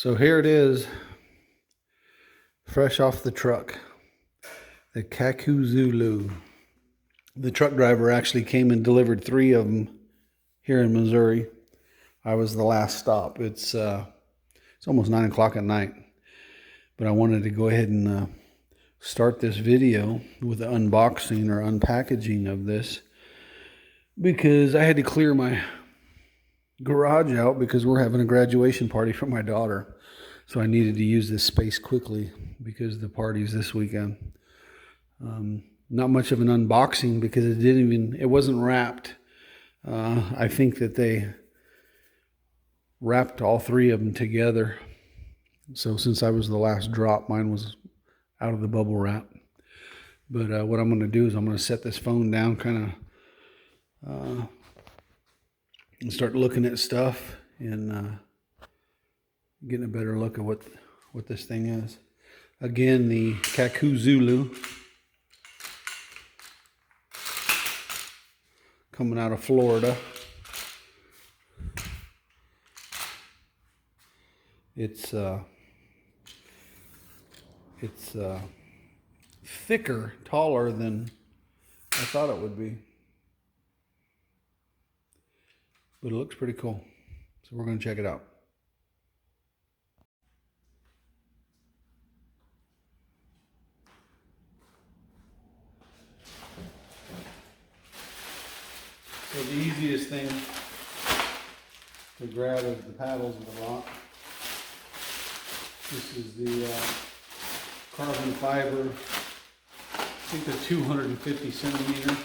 So here it is, fresh off the truck, the Kaku Zulu. The truck driver actually came and delivered 3 of them here in Missouri. I was the last stop. It's almost 9 o'clock at night, but I wanted to go ahead and start this video with the unboxing or unpackaging of this because I had to clear my garage out because we're having a graduation party for my daughter. So I needed to use this space quickly because the party's this weekend. Not much of an unboxing because it wasn't wrapped. I think that they wrapped all 3 of them together. So since I was the last drop, mine was out of the bubble wrap. But what I'm going to do is I'm going to set this phone down kind of and start looking at stuff and getting a better look at what this thing is. Again, the Kaku Zulu, coming out of Florida. It's thicker, taller than I thought it would be. But it looks pretty cool. So we're going to check it out. So the easiest thing to grab is the paddles of the rock. This is the carbon fiber, I think they're 250 centimeter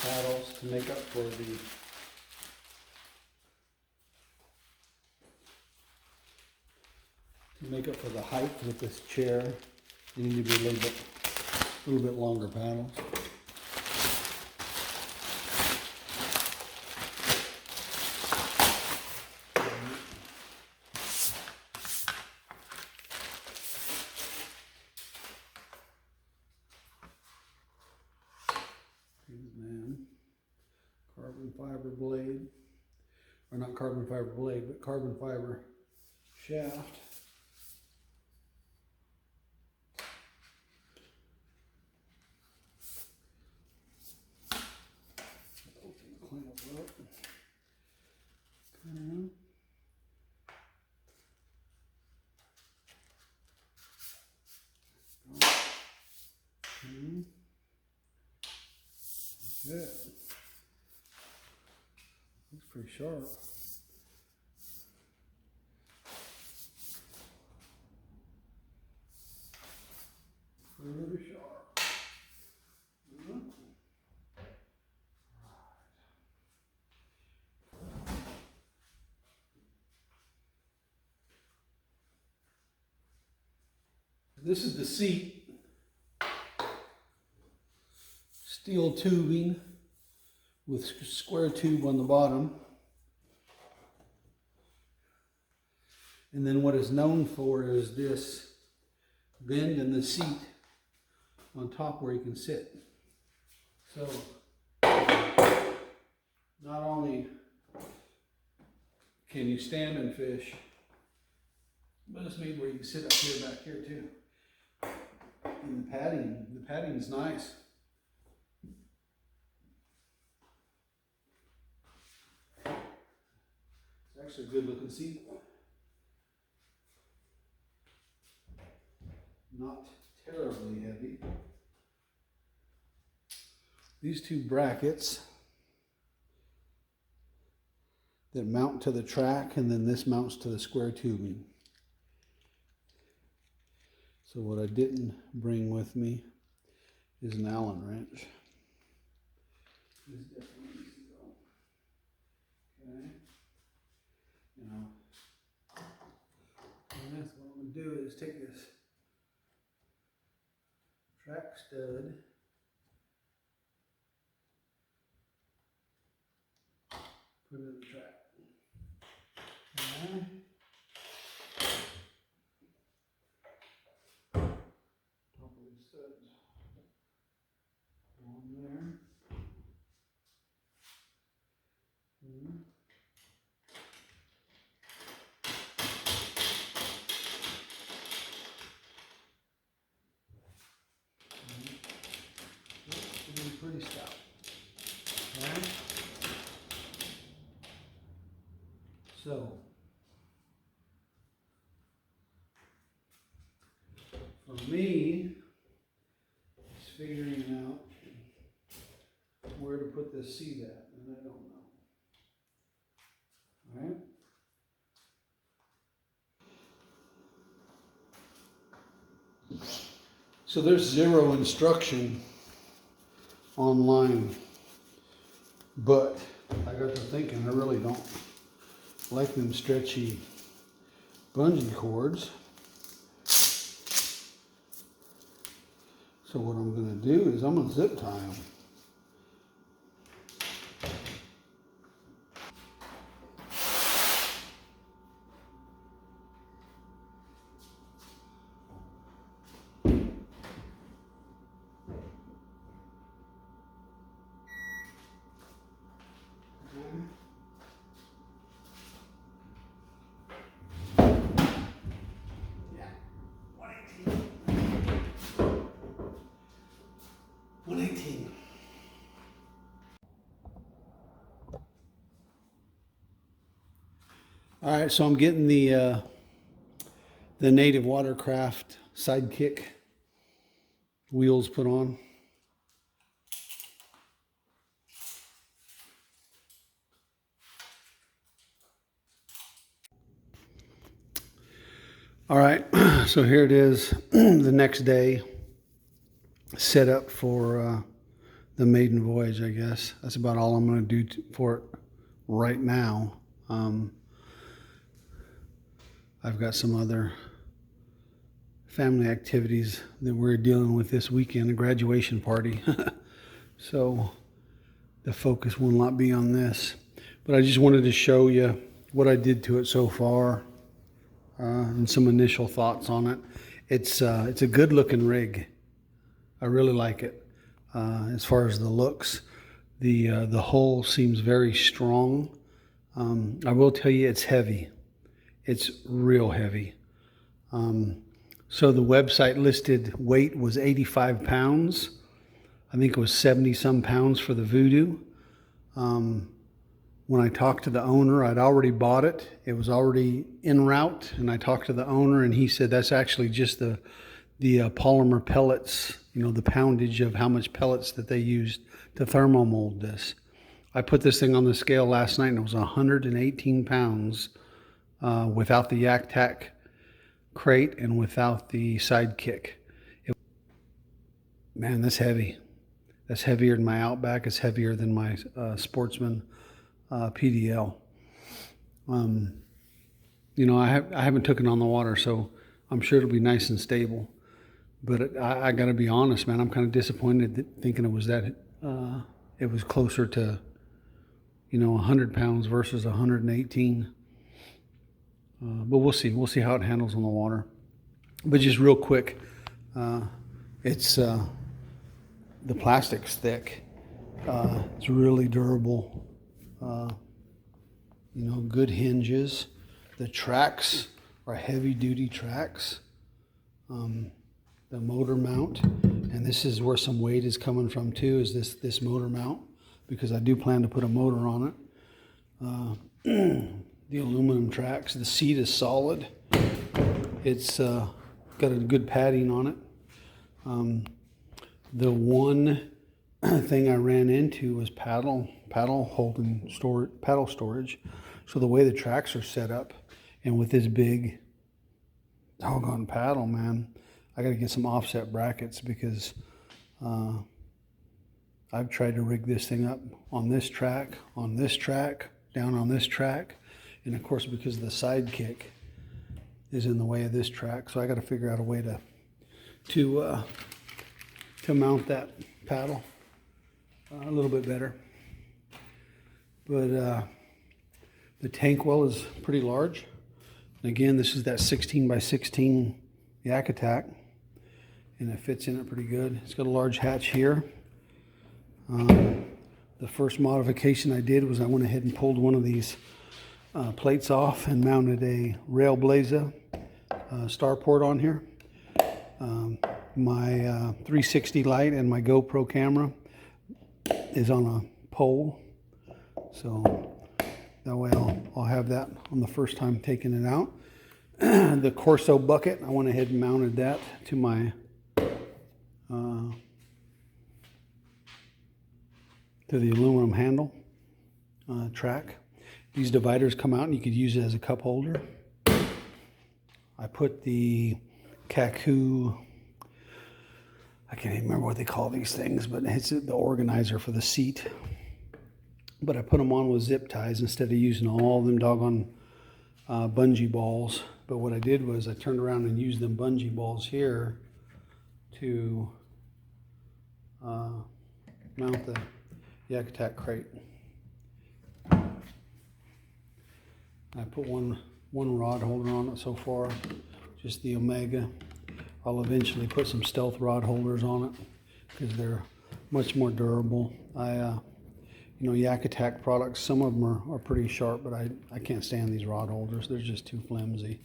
paddles to make up for the height with this chair. You need to be a little bit longer paddles. Carbon fiber blade, or not carbon fiber blade, but carbon fiber shaft. Clean it up. That's it. Looks pretty sharp. Pretty sharp. This is the seat. Steel tubing with square tube on the bottom. And then what it's known for is this bend in the seat on top where you can sit. So not only can you stand and fish, but it's made where you can sit up here, back here too. And the padding is nice. It's actually a good looking seat. Not terribly heavy. These 2 brackets that mount to the track, and then this mounts to the square tubing. So what I didn't bring with me is an Allen wrench. This definitely needs to go. Okay. And that's what I'm going to do is take this track stud, put it in the track. Okay. Top of these studs on there. stop. Right? So, for me, it's figuring out where to put this seat at, and I don't know. All right? So there's zero instruction online, but I got to thinking, I really don't like them stretchy bungee cords. So what I'm going to do is I'm going to zip tie them. All right, so I'm getting the native watercraft sidekick wheels put on. All right, so here it is, the next day, set up for the maiden voyage, I guess. That's about all I'm going to do for it right now. I've got some other family activities that we're dealing with this weekend, a graduation party. So the focus will not be on this. But I just wanted to show you what I did to it so far and some initial thoughts on it. It's a good looking rig. I really like it. As far as the looks, the hull seems very strong. I will tell you it's heavy. It's real heavy. So the website listed weight was 85 pounds. I think it was 70 some pounds for the Voodoo. When I talked to the owner, I'd already bought it. It was already en route, and I talked to the owner, and he said that's actually just the polymer pellets, you know, the poundage of how much pellets that they used to thermomold this. I put this thing on the scale last night, and it was 118 pounds. Without the Yak Tac crate and without the sidekick. Man, that's heavy. That's heavier than my Outback. It's heavier than my Sportsman PDL. You know, I haven't taken it on the water, so I'm sure it'll be nice and stable. But I got to be honest, man. I'm kind of disappointed thinking it was that. It was closer to, you know, 100 pounds versus 118. But we'll see. We'll see how it handles on the water. But just real quick, it's the plastic's thick. It's really durable. You know, good hinges. The tracks are heavy-duty tracks. The motor mount, and this is where some weight is coming from too. Is this motor mount, because I do plan to put a motor on it. The aluminum tracks. The seat is solid. It's got a good padding on it. The one thing I ran into was paddle storage. So the way the tracks are set up, and with this big doggone paddle, man, I got to get some offset brackets, because I've tried to rig this thing up on this track, down on this track. And of course, because the sidekick is in the way of this track, so I got to figure out a way to mount that paddle a little bit better. But the tank well is pretty large. And again, this is that 16 by 16 Yak Attack, and it fits in it pretty good. It's got a large hatch here. The first modification I did was I went ahead and pulled one of these plates off and mounted a Railblazer starport on here. My 360 light and my GoPro camera is on a pole, so that way I'll have that on the first time taking it out. The Corso bucket, I went ahead and mounted that to my to the aluminum handle track. These dividers come out and you could use it as a cup holder. I put the Kaku, I can't even remember what they call these things, but it's the organizer for the seat. But I put them on with zip ties instead of using all them doggone bungee balls. But what I did was I turned around and used them bungee balls here to mount the Yak Attack crate. I put one rod holder on it so far, just the Omega. I'll eventually put some Stealth rod holders on it because they're much more durable. You know, Yak Attack products, some of them are pretty sharp, but I can't stand these rod holders. They're just too flimsy.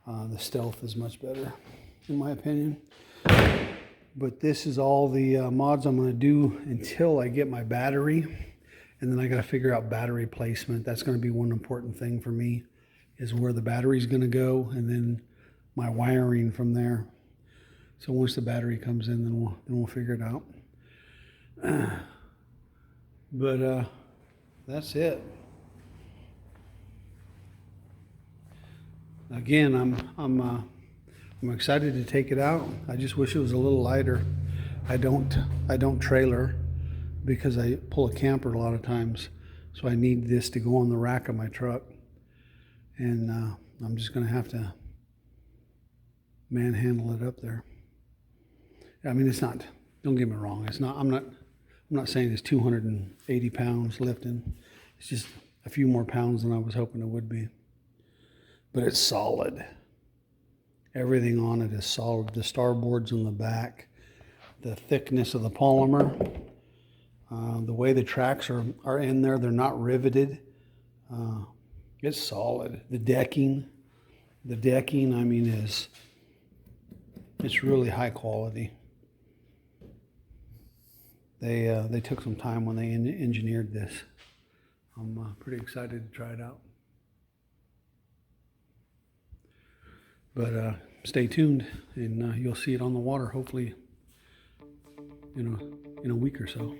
The Stealth is much better, in my opinion. But this is all the mods I'm going to do until I get my battery. And then I got to figure out battery placement. That's going to be one important thing for me, is where the battery's going to go, and then my wiring from there. So once the battery comes in, then we'll figure it out. But that's it. Again, I'm excited to take it out. I just wish it was a little lighter. I don't trailer because I pull a camper a lot of times, so I need this to go on the rack of my truck, and I'm just going to have to manhandle it up there. I mean, it's not. Don't get me wrong. It's not. I'm not saying it's 280 pounds lifting. It's just a few more pounds than I was hoping it would be. But it's solid. Everything on it is solid. The starboards on the back, the thickness of the polymer, the way the tracks are in there, they're not riveted. It's solid. The decking, I mean, it's really high quality. They took some time when they engineered this. I'm pretty excited to try it out. But stay tuned, and you'll see it on the water hopefully in a week or so.